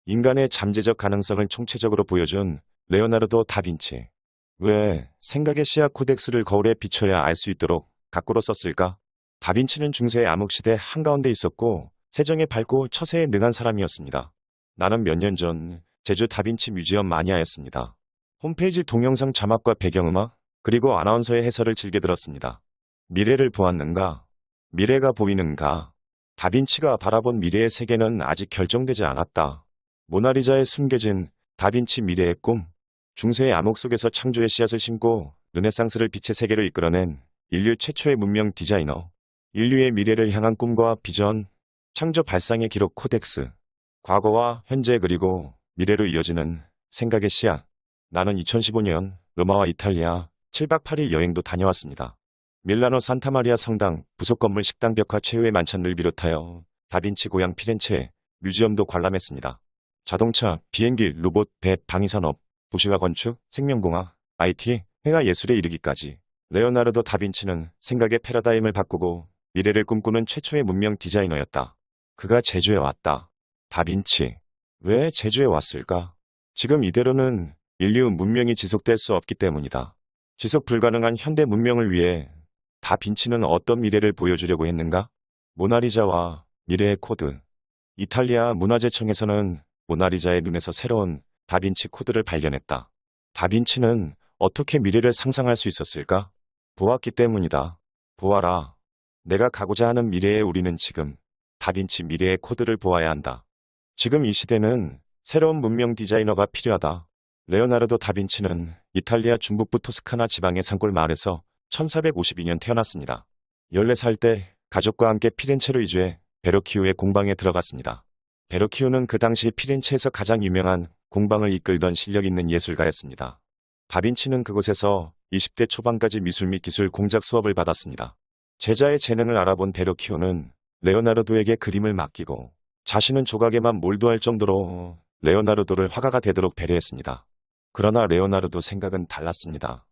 인간의 잠재적 가능성을 총체적으로 보여준 레오나르도 다빈치. 왜 생각의 시야 코덱스를 거울에 비춰야 알 수 있도록 가꾸로 썼을까? 다빈치는 중세의 암흑시대 한가운데 있었고 세정에 밝고 처세에 능한 사람이었습니다. 나는 몇 년 전 제주 다빈치 뮤지엄 마니아였습니다. 홈페이지 동영상 자막과 배경음악, 그리고 아나운서의 해설을 즐겨 들었습니다. 미래를 보았는가? 미래가 보이는가? 다빈치가 바라본 미래의 세계는 아직 결정되지 않았다. 모나리자에 숨겨진 다빈치 미래의 꿈. 중세의 암흑 속에서 창조의 씨앗을 심고 르네상스를 빛의 세계로 이끌어낸 인류 최초의 문명 디자이너. 인류의 미래를 향한 꿈과 비전, 창조 발상의 기록 코덱스. 과거와 현재 그리고 미래로 이어지는 생각의 씨앗. 나는 2015년 로마와 이탈리아 7박 8일 여행도 다녀왔습니다. 밀라노 산타마리아 성당, 부속 건물 식당 벽화 최후의 만찬을 비롯하여 다빈치 고향 피렌체 뮤지엄도 관람했습니다. 자동차, 비행기, 로봇, 배, 방위산업, 도시화 건축, 생명공학, IT, 회화 예술에 이르기까지 레오나르도 다빈치는 생각의 패러다임을 바꾸고 미래를 꿈꾸는 최초의 문명 디자이너였다. 그가 제주에 왔다. 다빈치. 왜 제주에 왔을까? 지금 이대로는 인류 문명이 지속될 수 없기 때문이다. 지속 불가능한 현대 문명을 위해 다빈치는 어떤 미래를 보여주려고 했는가? 모나리자와 미래의 코드. 이탈리아 문화재청에서는 모나리자의 눈에서 새로운 다빈치 코드를 발견했다. 다빈치는 어떻게 미래를 상상할 수 있었을까? 보았기 때문이다. 보아라. 내가 가고자 하는 미래에 우리는 지금 다빈치 미래의 코드를 보아야 한다. 지금 이 시대는 새로운 문명 디자이너가 필요하다. 레오나르도 다빈치는 이탈리아 중북부 토스카나 지방의 산골 마을에서 1452년 태어났습니다. 14살 때 가족과 함께 피렌체로 이주해 베로키우의 공방에 들어갔습니다. 베로키우는 그 당시 피렌체에서 가장 유명한 공방을 이끌던 실력 있는 예술가였습니다. 다빈치는 그곳에서 20대 초반까지 미술 및 기술 공작 수업을 받았습니다. 제자의 재능을 알아본 베로키우는 레오나르도에게 그림을 맡기고 자신은 조각에만 몰두할 정도로 레오나르도를 화가가 되도록 배려했습니다. 그러나 레오나르도 생각은 달랐습니다.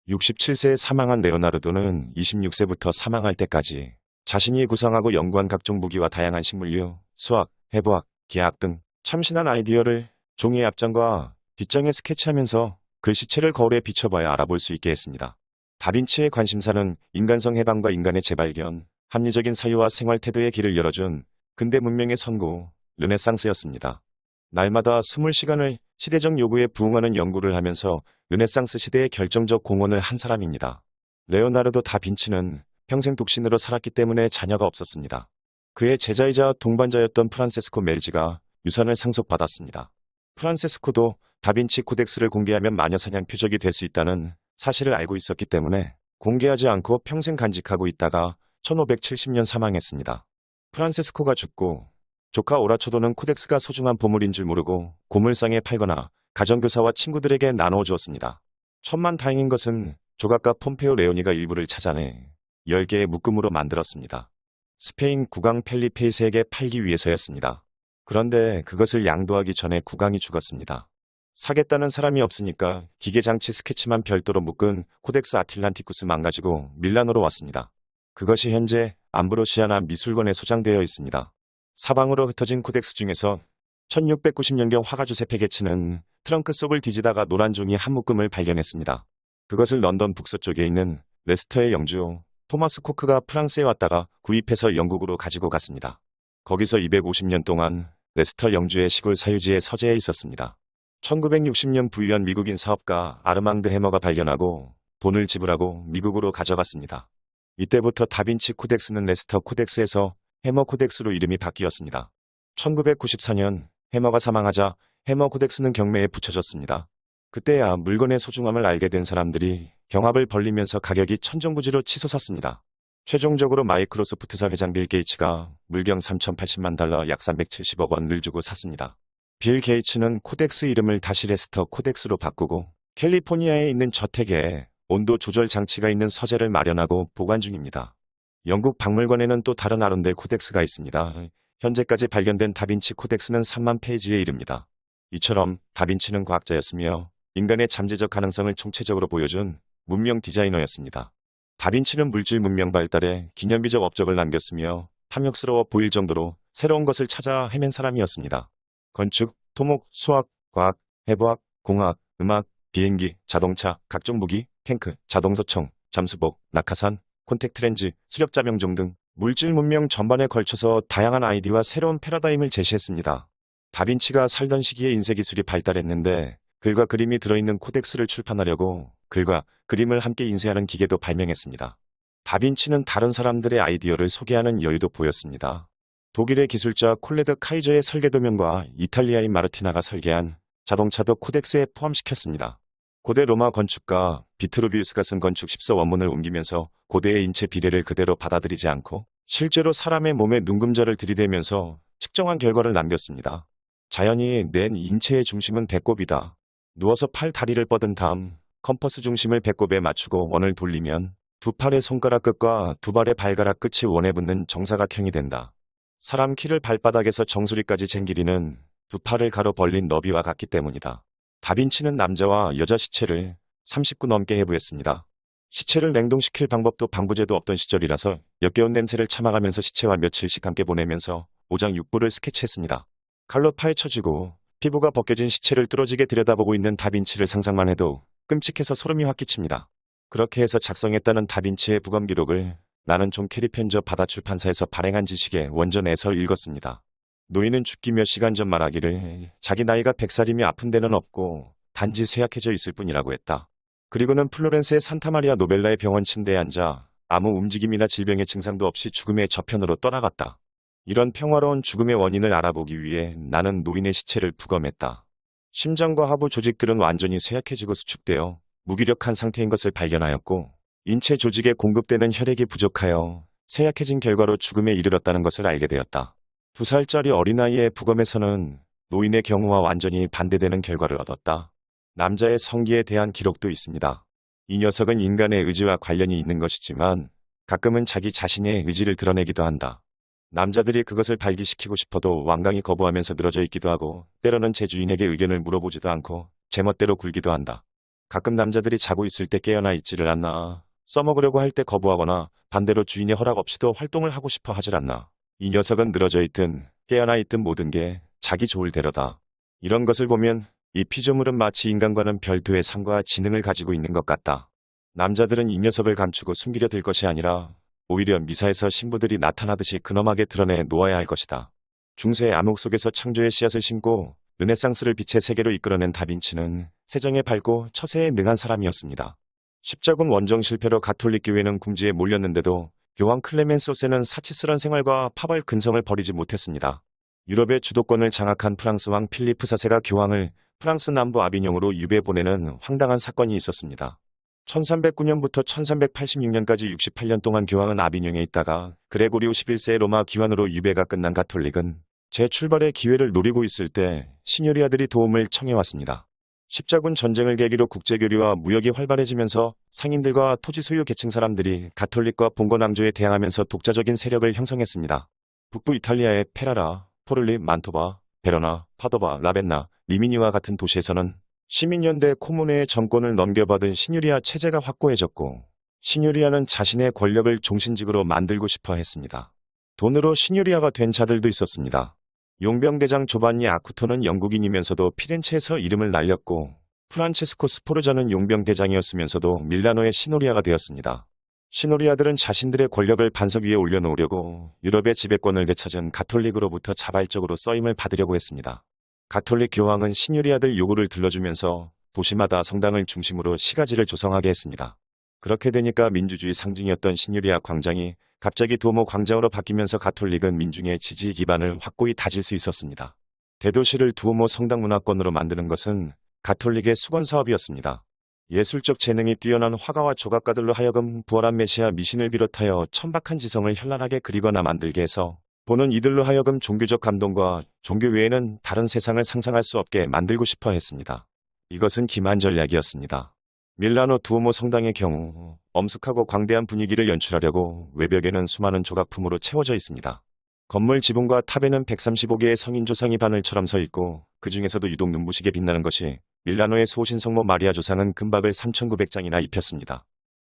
67세에 사망한 레오나르도는 26세부터 사망할 때까지 자신이 구상하고 연구한 각종 무기와 다양한 식물류, 수학, 해부학, 기하학 등 참신한 아이디어를 종이의 앞장과 뒷장에 스케치하면서 글씨체를 거울에 비춰봐야 알아볼 수 있게 했습니다. 다빈치의 관심사는 인간성 해방과 인간의 재발견, 합리적인 사유와 생활 태도의 길을 열어준 근대 문명의 선구, 르네상스였습니다. 날마다 20시간을 시대적 요구에 부응하는 연구를 하면서 르네상스 시대에 결정적 공헌을 한 사람입니다. 레오나르도 다빈치는 평생 독신으로 살았기 때문에 자녀가 없었습니다. 그의 제자이자 동반자였던 프란세스코 멜지가 유산을 상속받았습니다. 프란세스코도 다빈치 코덱스를 공개하면 마녀사냥 표적이 될 수 있다는 사실을 알고 있었기 때문에 공개하지 않고 평생 간직하고 있다가 1570년 사망했습니다. 프란세스코가 죽고 조카 오라초도는 코덱스가 소중한 보물인 줄 모르고 고물상에 팔거나 가정교사와 친구들에게 나누어 주었습니다. 천만다행인 것은 조각가 폼페오 레오니가 일부를 찾아내 10개의 묶음으로 만들었습니다. 스페인 국왕 펠리페2세에게 팔기 위해서였습니다. 그런데 그것을 양도하기 전에 국왕이 죽었습니다. 사겠다는 사람이 없으니까 기계장치 스케치만 별도로 묶은 코덱스 아틀란티쿠스 망가지고 밀라노로 왔습니다. 그것이 현재 암브로시아나 미술관에 소장되어 있습니다. 사방으로 흩어진 코덱스 중에서 1690년경 화가 주세페 게츠는 트렁크 속을 뒤지다가 노란 종이 한 묶음을 발견했습니다. 그것을 런던 북서쪽에 있는 레스터의 영주 토마스 코크가 프랑스에 왔다가 구입해서 영국으로 가지고 갔습니다. 거기서 250년 동안 레스터 영주의 시골 사유지에 서재해 있었습니다. 1960년 부유한 미국인 사업가 아르망드 해머가 발견하고 돈을 지불하고 미국으로 가져갔습니다. 이때부터 다빈치 코덱스는 레스터 코덱스에서 해머 코덱스로 이름이 바뀌었습니다. 1994년 해머가 사망하자 해머 코덱스는 경매에 붙여졌습니다. 그때야 물건의 소중함을 알게 된 사람들이 경합을 벌리면서 가격이 천정부지로 치솟았습니다. 최종적으로 마이크로소프트사 회장 빌 게이츠가 물경 3,080만 달러 약 370억 원을 주고 샀습니다. 빌 게이츠는 코덱스 이름을 다시 레스터 코덱스로 바꾸고 캘리포니아에 있는 저택에 온도 조절 장치가 있는 서재를 마련하고 보관 중입니다. 영국 박물관에는 또 다른 아론델 코덱스가 있습니다. 현재까지 발견된 다빈치 코덱스는 3만 페이지에 이릅니다. 이처럼 다빈치는 과학자였으며 인간의 잠재적 가능성을 총체적으로 보여준 문명 디자이너였습니다. 다빈치는 물질 문명 발달에 기념비적 업적을 남겼으며 탐욕스러워 보일 정도로 새로운 것을 찾아 헤맨 사람이었습니다. 건축, 토목, 수학, 과학, 해부학, 공학, 음악, 비행기, 자동차, 각종 무기, 탱크, 자동소총, 잠수복, 낙하산, 콘택트 렌즈, 수력자 명종 등 물질 문명 전반에 걸쳐서 다양한 아이디와 새로운 패러다임을 제시했습니다. 다빈치가 살던 시기에 인쇄기술이 발달했는데 글과 그림이 들어있는 코덱스를 출판하려고 글과 그림을 함께 인쇄하는 기계도 발명했습니다. 다빈치는 다른 사람들의 아이디어를 소개하는 여유도 보였습니다. 독일의 기술자 콜레드 카이저의 설계도면과 이탈리아인 마르티나가 설계한 자동차도 코덱스에 포함시켰습니다. 고대 로마 건축가 비트루비우스가 쓴 건축 10서 원문을 옮기면서 고대의 인체 비례를 그대로 받아들이지 않고 실제로 사람의 몸에 눈금자를 들이대면서 측정한 결과를 남겼습니다. 자연이 낸 인체의 중심은 배꼽이다. 누워서 팔 다리를 뻗은 다음 컴퍼스 중심을 배꼽에 맞추고 원을 돌리면 두 팔의 손가락 끝과 두 발의 발가락 끝이 원에 붙는 정사각형이 된다. 사람 키를 발바닥에서 정수리까지 잰 길이는 두 팔을 가로 벌린 너비와 같기 때문이다. 다빈치는 남자와 여자 시체를 39 넘게 해부했습니다. 시체를 냉동시킬 방법도 방부제도 없던 시절이라서 역겨운 냄새를 참아가면서 시체와 며칠씩 함께 보내면서 오장육부를 스케치했습니다. 칼로 파헤쳐지고 피부가 벗겨진 시체를 뚫어지게 들여다보고 있는 다빈치를 상상만 해도 끔찍해서 소름이 확 끼칩니다. 그렇게 해서 작성했다는 다빈치의 부검 기록을 나는 존 캐리 편저 바다 출판사에서 발행한 지식의 원전에서 읽었습니다. 노인은 죽기 몇 시간 전 말하기를 자기 나이가 100살이며 아픈 데는 없고 단지 쇠약해져 있을 뿐이라고 했다. 그리고는 플로렌스의 산타마리아 노벨라의 병원 침대에 앉아 아무 움직임이나 질병의 증상도 없이 죽음의 저편으로 떠나갔다. 이런 평화로운 죽음의 원인을 알아보기 위해 나는 노인의 시체를 부검했다. 심장과 하부 조직들은 완전히 쇠약해지고 수축되어 무기력한 상태인 것을 발견하였고 인체 조직에 공급되는 혈액이 부족하여 쇠약해진 결과로 죽음에 이르렀다는 것을 알게 되었다. 2살짜리 어린아이의 부검에서는 노인의 경우와 완전히 반대되는 결과를 얻었다. 남자의 성기에 대한 기록도 있습니다. 이 녀석은 인간의 의지와 관련이 있는 것이지만 가끔은 자기 자신의 의지를 드러내기도 한다. 남자들이 그것을 발기시키고 싶어도 완강히 거부하면서 늘어져 있기도 하고 때로는 제 주인에게 의견을 물어보지도 않고 제멋대로 굴기도 한다. 가끔 남자들이 자고 있을 때 깨어나 있지를 않나, 써먹으려고 할 때 거부하거나 반대로 주인의 허락 없이도 활동을 하고 싶어 하질 않나. 이 녀석은 늘어져 있든 깨어나 있든 모든 게 자기 좋을 대로다. 이런 것을 보면 이 피조물은 마치 인간과는 별도의 삶과 지능을 가지고 있는 것 같다. 남자들은 이 녀석을 감추고 숨기려 들 것이 아니라 오히려 미사에서 신부들이 나타나듯이 근엄하게 드러내 놓아야 할 것이다. 중세의 암흑 속에서 창조의 씨앗을 심고 르네상스를 빛의 세계로 이끌어낸 다빈치는 세정에 밝고 처세에 능한 사람이었습니다. 십자군 원정 실패로 가톨릭 교회는 궁지에 몰렸는데도 교황 클레멘소스는 사치스런 생활과 파벌 근성을 버리지 못했습니다. 유럽의 주도권을 장악한 프랑스 왕 필리프 4세가 교황을 프랑스 남부 아비뇽으로 유배 보내는 황당한 사건이 있었습니다. 1309년부터 1386년까지 68년 동안 교황은 아비뇽에 있다가 그레고리오 11세의 로마 귀환으로 유배가 끝난 가톨릭은 재출발의 기회를 노리고 있을 때 시뇰리아들이 도움을 청해왔습니다. 십자군 전쟁을 계기로 국제교류와 무역이 활발해지면서 상인들과 토지 소유 계층 사람들이 가톨릭과 봉건 왕조에 대항하면서 독자적인 세력을 형성했습니다. 북부 이탈리아의 페라라, 포를리, 만토바, 베로나, 파도바, 라벤나, 리미니와 같은 도시에서는 시민연대 코무네의 정권을 넘겨받은 시뇰리아 체제가 확고해졌고 시뇰리아는 자신의 권력을 종신직으로 만들고 싶어 했습니다. 돈으로 시뇰리아가 된 자들도 있었습니다. 용병대장 조반니 아쿠토는 영국인이면서도 피렌체에서 이름을 날렸고 프란체스코 스포르자는 용병대장이었으면서도 밀라노의 시노리아가 되었습니다. 시노리아들은 자신들의 권력을 반석 위에 올려놓으려고 유럽의 지배권을 되찾은 가톨릭으로부터 자발적으로 써임을 받으려고 했습니다. 가톨릭 교황은 시뇰리아들 요구를 들러주면서 도시마다 성당을 중심으로 시가지를 조성하게 했습니다. 그렇게 되니까 민주주의 상징이었던 시뇰리아 광장이 갑자기 두오모 광장으로 바뀌면서 가톨릭은 민중의 지지 기반을 확고히 다질 수 있었습니다. 대도시를 두오모 성당 문화권으로 만드는 것은 가톨릭의 수건 사업이었습니다. 예술적 재능이 뛰어난 화가와 조각가들로 하여금 부활한 메시아 미신을 비롯하여 천박한 지성을 현란하게 그리거나 만들게 해서 보는 이들로 하여금 종교적 감동과 종교 외에는 다른 세상을 상상할 수 없게 만들고 싶어 했습니다. 이것은 기만 전략이었습니다. 밀라노 두오모 성당의 경우 엄숙하고 광대한 분위기를 연출하려고 외벽에는 수많은 조각품으로 채워져 있습니다. 건물 지붕과 탑에는 135개의 성인 조상이 바늘처럼 서 있고 그 중에서도 유독 눈부시게 빛나는 것이 밀라노의 소신성모 마리아 조상은 금박을 3,900장이나 입혔습니다.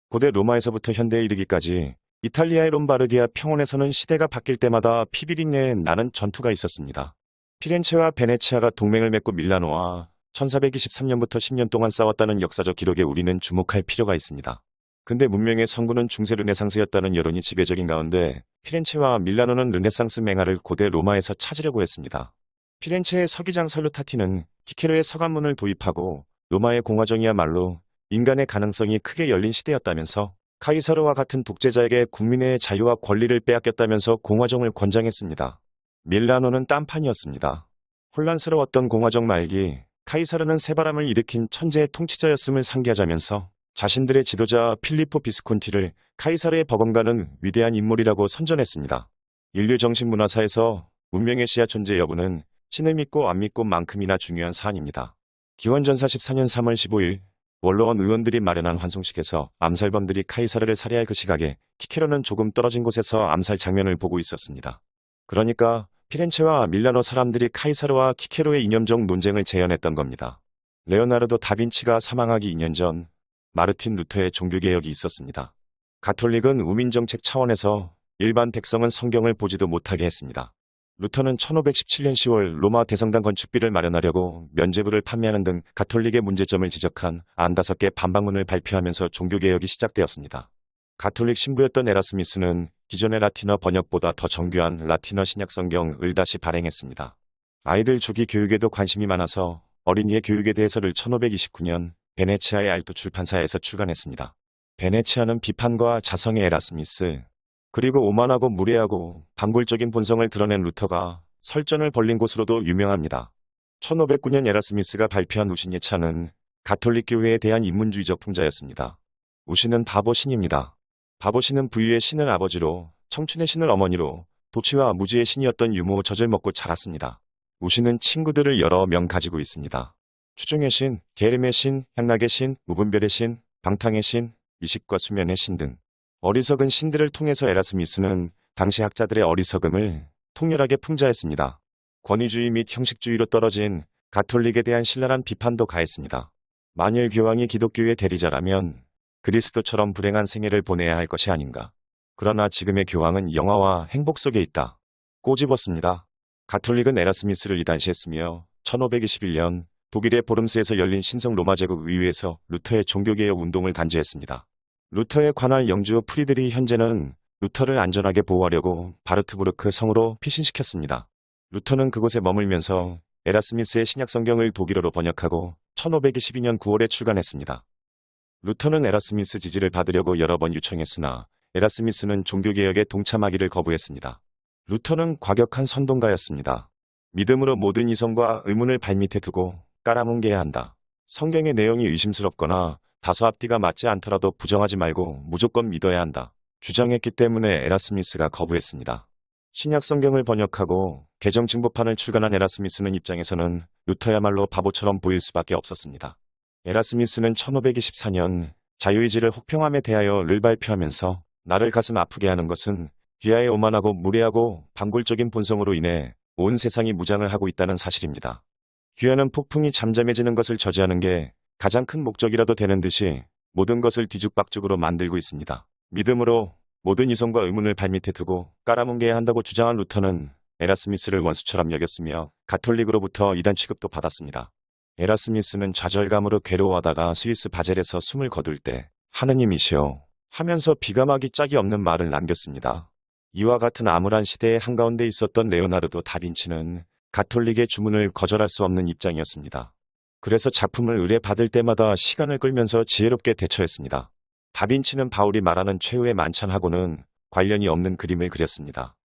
고대 로마에서부터 현대에 이르기까지 이탈리아의 롬바르디아 평원에서는 시대가 바뀔 때마다 피비린내에 나는 전투가 있었습니다. 피렌체와 베네치아가 동맹을 맺고 밀라노와 1423년부터 10년 동안 싸웠다는 역사적 기록에 우리는 주목할 필요가 있습니다. 근대 문명의 선구는 중세 르네상스였다는 여론이 지배적인 가운데 피렌체와 밀라노는 르네상스 맹화를 고대 로마에서 찾으려고 했습니다. 피렌체의 서기장 살루타티는 키케로의 서관문을 도입하고 로마의 공화정이야말로 인간의 가능성이 크게 열린 시대였다면서 카이사르와 같은 독재자에게 국민의 자유와 권리를 빼앗겼다면서 공화정을 권장했습니다. 밀라노는 딴판이었습니다. 혼란스러웠던 공화정 말기 카이사르는 새바람을 일으킨 천재의 통치자였음을 상기하자면서 자신들의 지도자 필리포 비스콘티를 카이사르의 버금가는 위대한 인물이라고 선전했습니다. 인류 정신 문화사에서 문명의 씨앗 존재 여부는 신을 믿고 안 믿고만큼이나 중요한 사안입니다. 기원전사 14년 3월 15일 원로원 의원들이 마련한 환송식에서 암살범들이 카이사르를 살해할 그 시각에 키케로는 조금 떨어진 곳에서 암살 장면을 보고 있었습니다. 그러니까 피렌체와 밀라노 사람들이 카이사르와 키케로의 이념적 논쟁을 재현했던 겁니다. 레오나르도 다빈치가 사망하기 2년 전 마르틴 루터의 종교개혁이 있었습니다. 가톨릭은 우민정책 차원에서 일반 백성은 성경을 보지도 못하게 했습니다. 루터는 1517년 10월 로마 대성당 건축비를 마련하려고 면죄부를 판매하는 등 가톨릭의 문제점을 지적한 95개 반박문을 발표하면서 종교개혁이 시작되었습니다. 가톨릭 신부였던 에라스미스는 기존의 라틴어 번역보다 더 정교한 라틴어 신약성경을 다시 발행했습니다. 아이들 조기 교육에도 관심이 많아서 어린이의 교육에 대해서를 1529년 베네치아의 알토 출판사에서 출간했습니다. 베네치아는 비판과 자성의 에라스미스, 그리고 오만하고 무례하고 반골적인 본성을 드러낸 루터가 설전을 벌린 곳으로도 유명합니다. 1509년 에라스미스가 발표한 우신예차는 가톨릭 교회에 대한 인문주의적 풍자였습니다. 우신은 바보신입니다. 바보신은 부유의 신을 아버지로, 청춘의 신을 어머니로, 도취와 무지의 신이었던 유모 젖을 먹고 자랐습니다. 우신은 친구들을 여러 명 가지고 있습니다. 추종의 신, 게으름의 신, 향락의 신, 무분별의 신, 방탕의 신, 미식과 수면의 신 등 어리석은 신들을 통해서 에라스미스는 당시 학자들의 어리석음을 통렬하게 풍자했습니다. 권위주의 및 형식주의로 떨어진 가톨릭에 대한 신랄한 비판도 가했습니다. 만일 교황이 기독교의 대리자라면 그리스도처럼 불행한 생애를 보내야 할 것이 아닌가. 그러나 지금의 교황은 영화와 행복 속에 있다. 꼬집었습니다. 가톨릭은 에라스미스를 이단시했으며 1521년 독일의 보름스에서 열린 신성 로마 제국 의회에서 루터의 종교개혁 운동을 단죄했습니다. 루터의 관할 영주 프리드리 현재는 루터를 안전하게 보호하려고 바르트부르크 성으로 피신시켰습니다. 루터는 그곳에 머물면서 에라스미스의 신약성경을 독일어로 번역하고 1522년 9월에 출간했습니다. 루터는 에라스미스 지지를 받으려고 여러 번 요청했으나 에라스미스는 종교개혁에 동참하기를 거부했습니다. 루터는 과격한 선동가였습니다. 믿음으로 모든 이성과 의문을 발밑에 두고 깔아뭉개야 한다. 성경의 내용이 의심스럽거나 다소 앞뒤가 맞지 않더라도 부정하지 말고 무조건 믿어야 한다. 주장했기 때문에 에라스미스가 거부했습니다. 신약 성경을 번역하고 개정 증보판을 출간한 에라스미스는 입장에서는 루터야말로 바보처럼 보일 수밖에 없었습니다. 에라스미스는 1524년 자유의지를 혹평함에 대하여를 발표하면서 나를 가슴 아프게 하는 것은 귀하의 오만하고 무례하고 반골적인 본성으로 인해 온 세상이 무장을 하고 있다는 사실입니다. 귀하는 폭풍이 잠잠해지는 것을 저지하는 게 가장 큰 목적이라도 되는 듯이 모든 것을 뒤죽박죽으로 만들고 있습니다. 믿음으로 모든 이성과 의문을 발밑에 두고 깔아뭉개야 한다고 주장한 루터는 에라스미스를 원수처럼 여겼으며 가톨릭으로부터 이단 취급도 받았습니다. 에라스미스는 좌절감으로 괴로워하다가 스위스 바젤에서 숨을 거둘 때 하느님이시여 하면서 비가마기 짝이 없는 말을 남겼습니다. 이와 같은 암울한 시대의 한가운데 있었던 레오나르도 다빈치는 가톨릭의 주문을 거절할 수 없는 입장이었습니다. 그래서 작품을 의뢰받을 때마다 시간을 끌면서 지혜롭게 대처했습니다. 다빈치는 바울이 말하는 최후의 만찬하고는 관련이 없는 그림을 그렸습니다.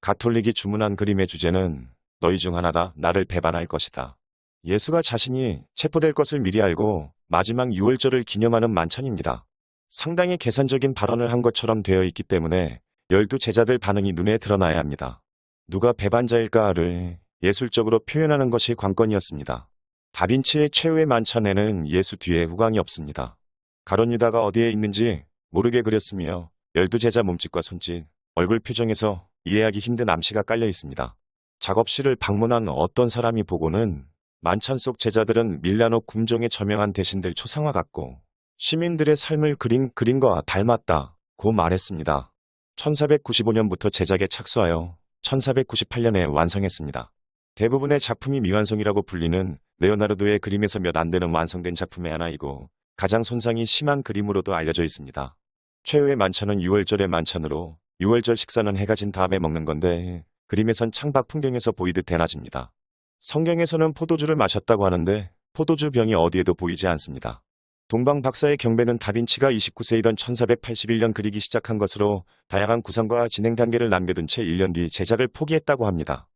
가톨릭이 주문한 그림의 주제는 너희 중 하나가 나를 배반할 것이다. 예수가 자신이 체포될 것을 미리 알고 마지막 유월절을 기념하는 만찬입니다. 상당히 계산적인 발언을 한 것처럼 되어 있기 때문에 12제자들 반응이 눈에 드러나야 합니다. 누가 배반자일까를 예술적으로 표현하는 것이 관건이었습니다. 다빈치의 최후의 만찬에는 예수 뒤에 후광이 없습니다. 가룟 유다가 어디에 있는지 모르게 그렸으며 12제자 몸짓과 손짓, 얼굴 표정에서 이해하기 힘든 암시가 깔려 있습니다. 작업실을 방문한 어떤 사람이 보고는 만찬 속 제자들은 밀라노 궁정의 저명한 대신들 초상화 같고 시민들의 삶을 그린 그림과 닮았다고 말했습니다. 1495년부터 제작에 착수하여 1498년에 완성했습니다. 대부분의 작품이 미완성이라고 불리는 레오나르도의 그림에서 몇 안 되는 완성된 작품의 하나이고 가장 손상이 심한 그림으로도 알려져 있습니다. 최후의 만찬은 6월절의 만찬으로 6월절 식사는 해가 진 다음에 먹는 건데 그림에선 창밖 풍경에서 보이듯 대낮입니다. 성경에서는 포도주를 마셨다고 하는데 포도주 병이 어디에도 보이지 않습니다. 동방 박사의 경배는 다빈치가 29세이던 1481년 그리기 시작한 것으로 다양한 구상과 진행 단계를 남겨둔 채 1년 뒤 제작을 포기했다고 합니다.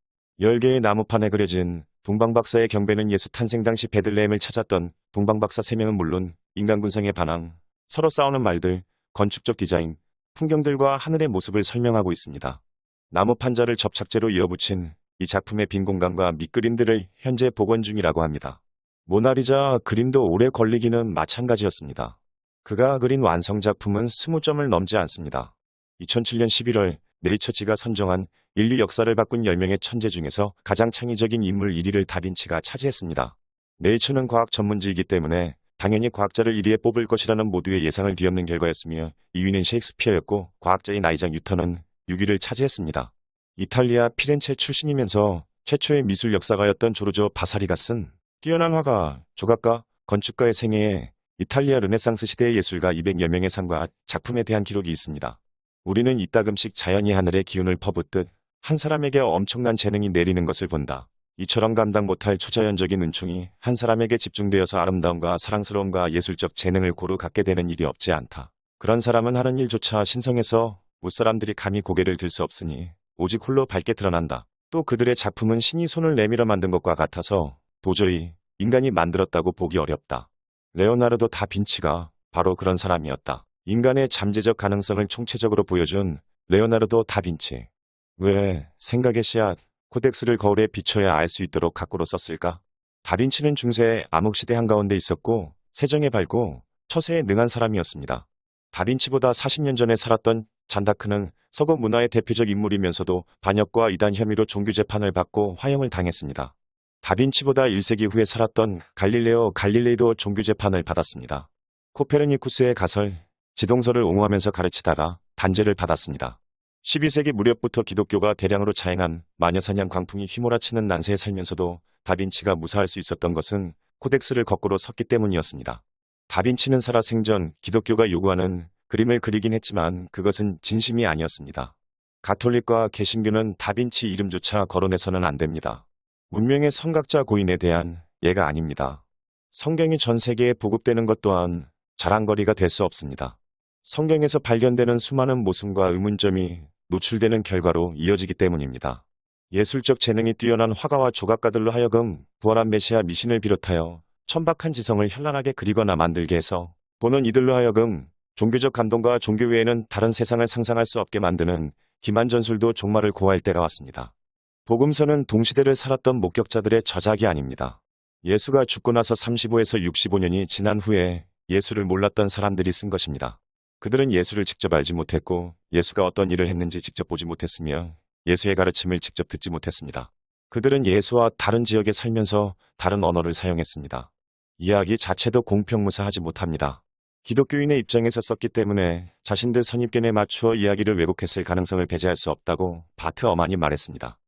10개의 나무판에 그려진 동방 박사의 경배는 예수 탄생 당시 베들레헴을 찾았던 동방 박사 3명은 물론 인간 군상의 반항, 서로 싸우는 말들, 건축적 디자인, 풍경들과 하늘의 모습을 설명하고 있습니다. 나무 판자를 접착제로 이어붙인 이 작품의 빈 공간과 밑그림들을 현재 복원 중이라고 합니다. 모나리자 그림도 오래 걸리기는 마찬가지였습니다. 그가 그린 완성작품은 20점을 넘지 않습니다. 2007년 11월 네이처지가 선정한 인류 역사를 바꾼 10명의 천재 중에서 가장 창의적인 인물 1위를 다빈치가 차지했습니다. 네이처는 과학 전문지이기 때문에 당연히 과학자를 1위에 뽑을 것이라는 모두의 예상을 뒤엎는 결과였으며 2위는 셰익스피어였고 과학자인 아이작 뉴턴은 6위를 차지했습니다. 이탈리아 피렌체 출신이면서 최초의 미술 역사가였던 조르조 바사리가 쓴 뛰어난 화가, 조각가, 건축가의 생애에 이탈리아 르네상스 시대의 예술가 200여 명의 상과 작품에 대한 기록이 있습니다. 우리는 이따금씩 자연이 하늘의 기운을 퍼붓듯 한 사람에게 엄청난 재능이 내리는 것을 본다. 이처럼 감당 못할 초자연적인 은총이 한 사람에게 집중되어서 아름다움과 사랑스러움과 예술적 재능을 고루 갖게 되는 일이 없지 않다. 그런 사람은 하는 일조차 신성해서 무사람들이 감히 고개를 들 수 없으니 오직 홀로 밝게 드러난다. 또 그들의 작품은 신이 손을 내밀어 만든 것과 같아서 도저히 인간이 만들었다고 보기 어렵다. 레오나르도 다빈치가 바로 그런 사람이었다. 인간의 잠재적 가능성을 총체적으로 보여준 레오나르도 다빈치. 왜 생각의 씨앗, 코덱스를 거울에 비춰야 알 수 있도록 가꾸로 썼을까? 다빈치는 중세의 암흑시대 한가운데 있었고 세정에 밝고 처세에 능한 사람이었습니다. 다빈치보다 40년 전에 살았던 잔다크는 서구 문화의 대표적 인물이면서도 반역과 이단 혐의로 종교 재판을 받고 화형을 당했습니다. 다빈치보다 1세기 후에 살았던 갈릴레오 갈릴레이도 종교 재판을 받았습니다. 코페르니쿠스의 가설, 지동설을 옹호하면서 가르치다가 단죄를 받았습니다. 12세기 무렵부터 기독교가 대량으로 자행한 마녀사냥 광풍이 휘몰아치는 난세에 살면서도 다빈치가 무사할 수 있었던 것은 코덱스를 거꾸로 썼기 때문이었습니다. 다빈치는 살아 생전 기독교가 요구하는 그림을 그리긴 했지만 그것은 진심이 아니었습니다. 가톨릭과 개신교는 다빈치 이름조차 거론해서는 안 됩니다. 문명의 선각자 고인에 대한 예가 아닙니다. 성경이 전 세계에 보급되는 것 또한 자랑거리가 될 수 없습니다. 성경에서 발견되는 수많은 모순과 의문점이 노출되는 결과로 이어지기 때문입니다. 예술적 재능이 뛰어난 화가와 조각가들로 하여금 부활한 메시아 미신을 비롯하여 천박한 지성을 현란하게 그리거나 만들게 해서 보는 이들로 하여금 종교적 감동과 종교 외에는 다른 세상을 상상할 수 없게 만드는 기만 전술도 종말을 고할 때가 왔습니다. 복음서는 동시대를 살았던 목격자들의 저작이 아닙니다. 예수가 죽고 나서 35에서 65년이 지난 후에 예수를 몰랐던 사람들이 쓴 것입니다. 그들은 예수를 직접 알지 못했고 예수가 어떤 일을 했는지 직접 보지 못했으며 예수의 가르침을 직접 듣지 못했습니다. 그들은 예수와 다른 지역에 살면서 다른 언어를 사용했습니다. 이야기 자체도 공평무사하지 못합니다. 기독교인의 입장에서 썼기 때문에 자신들 선입견에 맞추어 이야기를 왜곡했을 가능성을 배제할 수 없다고 바트 어만이 말했습니다.